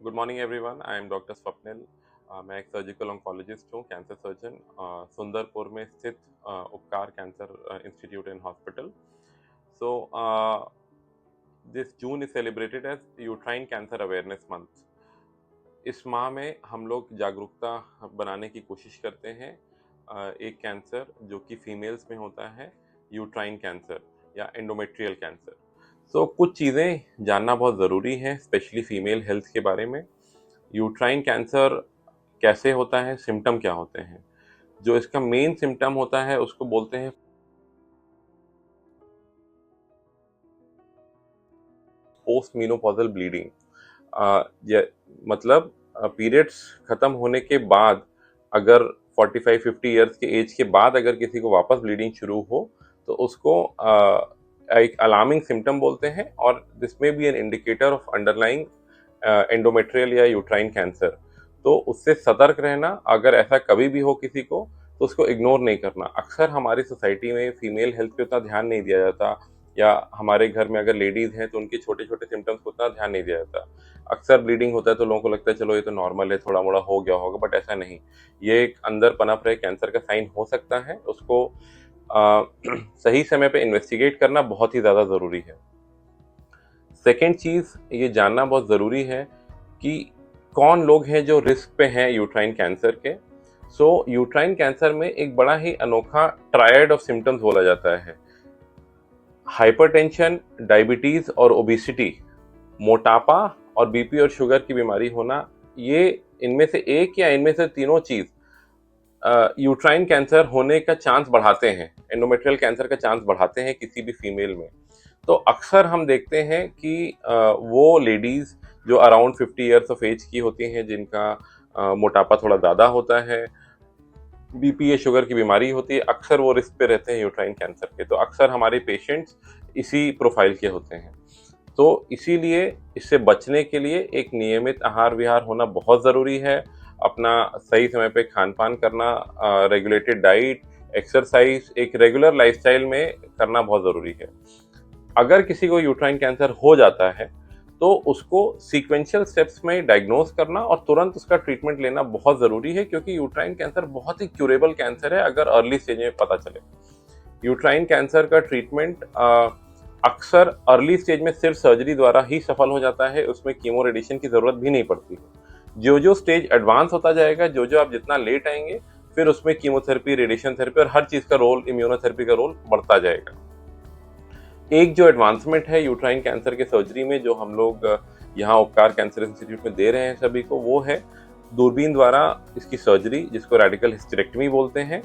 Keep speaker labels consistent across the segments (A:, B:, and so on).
A: Good morning everyone. I am doctor Swapnil. मैं एक surgical oncologist हूँ, कैंसर सर्जन, सुंदरपुर में स्थित Upkar cancer institute and hospital. So this June is celebrated as uterine cancer awareness month. इस माह में हम लोग जागरूकता बनाने की कोशिश करते हैं। एक कैंसर जो कि फीमेल्स में होता है, यूट्राइन कैंसर या एंडोमेट्रियल कैंसर। सो कुछ चीज़ें जानना बहुत ज़रूरी है, स्पेशली फीमेल हेल्थ के बारे में। यूट्राइन कैंसर कैसे होता है, सिम्टम क्या होते हैं? जो इसका मेन सिम्टम होता है उसको बोलते हैं पोस्ट मेनोपॉजल ब्लीडिंग। मतलब पीरियड्स खत्म होने के बाद अगर 45-50 इयर्स के एज के बाद अगर किसी को वापस ब्लीडिंग शुरू हो तो उसको एक अलार्मिंग सिम्टम बोलते हैं, और this may be an indicator of underlying endometrial या यूट्राइन कैंसर। तो उससे सतर्क रहना, अगर ऐसा कभी भी हो किसी को तो उसको इग्नोर नहीं करना। अक्सर हमारी सोसाइटी में फीमेल हेल्थ पे उतना ध्यान नहीं दिया जाता, या हमारे घर में अगर लेडीज हैं तो उनके छोटे छोटे सिम्टम्स को उतना ध्यान नहीं दिया जाता। अक्सर ब्लीडिंग होता है तो लोगों को लगता है चलो ये तो नॉर्मल है, थोड़ा मोड़ा हो गया होगा, बट ऐसा नहीं। ये एक अंदर पनप रहे कैंसर का साइन हो सकता है। उसको सही समय पे इन्वेस्टिगेट करना बहुत ही ज़्यादा ज़रूरी है। सेकेंड चीज़ ये जानना बहुत ज़रूरी है कि कौन लोग हैं जो रिस्क पे हैं यूट्राइन कैंसर के। यूट्राइन कैंसर में एक बड़ा ही अनोखा ट्रायड ऑफ सिम्टम्स बोला जाता है। हाइपरटेंशन, डायबिटीज और ओबेसिटी, मोटापा और बीपी और शुगर की बीमारी होना, ये इनमें से एक या इनमें से तीनों चीज यूट्राइन कैंसर होने का चांस बढ़ाते हैं, एंडोमेट्रियल कैंसर का चांस बढ़ाते हैं किसी भी फीमेल में। तो अक्सर हम देखते हैं कि वो लेडीज जो अराउंड 50 इयर्स ऑफ एज की होती हैं, जिनका मोटापा थोड़ा ज़्यादा होता है, बीपी या शुगर की बीमारी होती है, अक्सर वो रिस्क पे रहते हैं यूट्राइन कैंसर के। तो अक्सर हमारे पेशेंट्स इसी प्रोफाइल के होते हैं। तो इसीलिए इससे बचने के लिए एक नियमित आहार विहार होना बहुत ज़रूरी है। अपना सही समय पे खान पान करना, रेगुलेटेड डाइट, एक्सरसाइज, एक रेगुलर लाइफस्टाइल में करना बहुत ज़रूरी है। अगर किसी को यूट्राइन कैंसर हो जाता है तो उसको सीक्वेंशियल स्टेप्स में डायग्नोज करना और तुरंत उसका ट्रीटमेंट लेना बहुत ज़रूरी है, क्योंकि यूट्राइन कैंसर बहुत ही क्यूरेबल कैंसर है अगर अर्ली स्टेज में पता चले। यूट्राइन कैंसर का ट्रीटमेंट अक्सर अर्ली स्टेज में सिर्फ सर्जरी द्वारा ही सफल हो जाता है, उसमें कीमो रेडिएशन की ज़रूरत भी नहीं पड़ती है। जो जो स्टेज एडवांस होता जाएगा, जो जो आप जितना लेट आएंगे, फिर उसमें कीमोथेरेपी, रेडिएशन थेरेपी और हर चीज़ का रोल, इम्यूनोथेरेपी का रोल बढ़ता जाएगा। एक जो एडवांसमेंट है यूट्राइन कैंसर के सर्जरी में, जो हम लोग यहाँ उपकार कैंसर इंस्टीट्यूट में दे रहे हैं सभी को, वो है दूरबीन द्वारा इसकी सर्जरी, जिसको रेडिकल हिस्टेरेक्टमी बोलते हैं।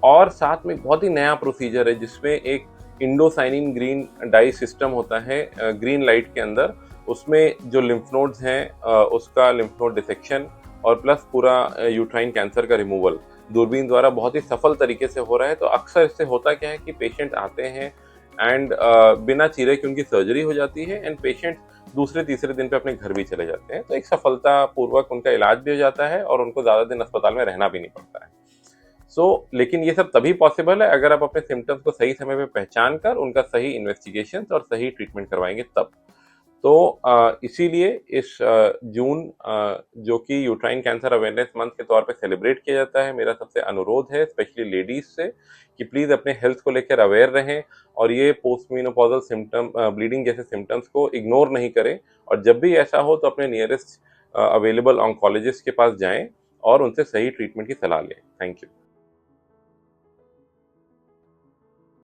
A: और साथ में बहुत ही नया प्रोसीजर है जिसमें एक इंडोसाइनिन ग्रीन डाई सिस्टम होता है ग्रीन लाइट के अंदर। उसमें जो लिम्फ नोड्स हैं उसका लिम्फ नोड डिसेक्शन और प्लस पूरा यूट्राइन कैंसर का रिमूवल दूरबीन द्वारा बहुत ही सफल तरीके से हो रहा है। तो अक्सर इससे होता क्या है कि पेशेंट आते हैं एंड बिना चीरे की उनकी सर्जरी हो जाती है, एंड पेशेंट दूसरे तीसरे दिन पे अपने घर भी चले जाते हैं। तो एक सफलता पूर्वक उनका इलाज भी हो जाता है और उनको ज़्यादा दिन अस्पताल में रहना भी नहीं पड़ता है। लेकिन ये सब तभी पॉसिबल है अगर आप अपने सिम्टम्स को सही समय पे पहचान कर उनका सही इन्वेस्टिगेशन और सही ट्रीटमेंट करवाएंगे तब। तो इसीलिए इस जून, जो कि यूट्राइन कैंसर अवेयरनेस मंथ के तौर पे सेलिब्रेट किया जाता है, मेरा सबसे अनुरोध है स्पेशली लेडीज से कि प्लीज़ अपने हेल्थ को लेकर अवेयर रहें और ये पोस्ट मेनोपॉजल सिम्टम, ब्लीडिंग जैसे सिम्टम्स को इग्नोर नहीं करें। और जब भी ऐसा हो तो अपने नियरेस्ट अवेलेबल ऑन्कोलॉजिस्ट के पास जाएं और उनसे सही ट्रीटमेंट की सलाह लें। Thank you.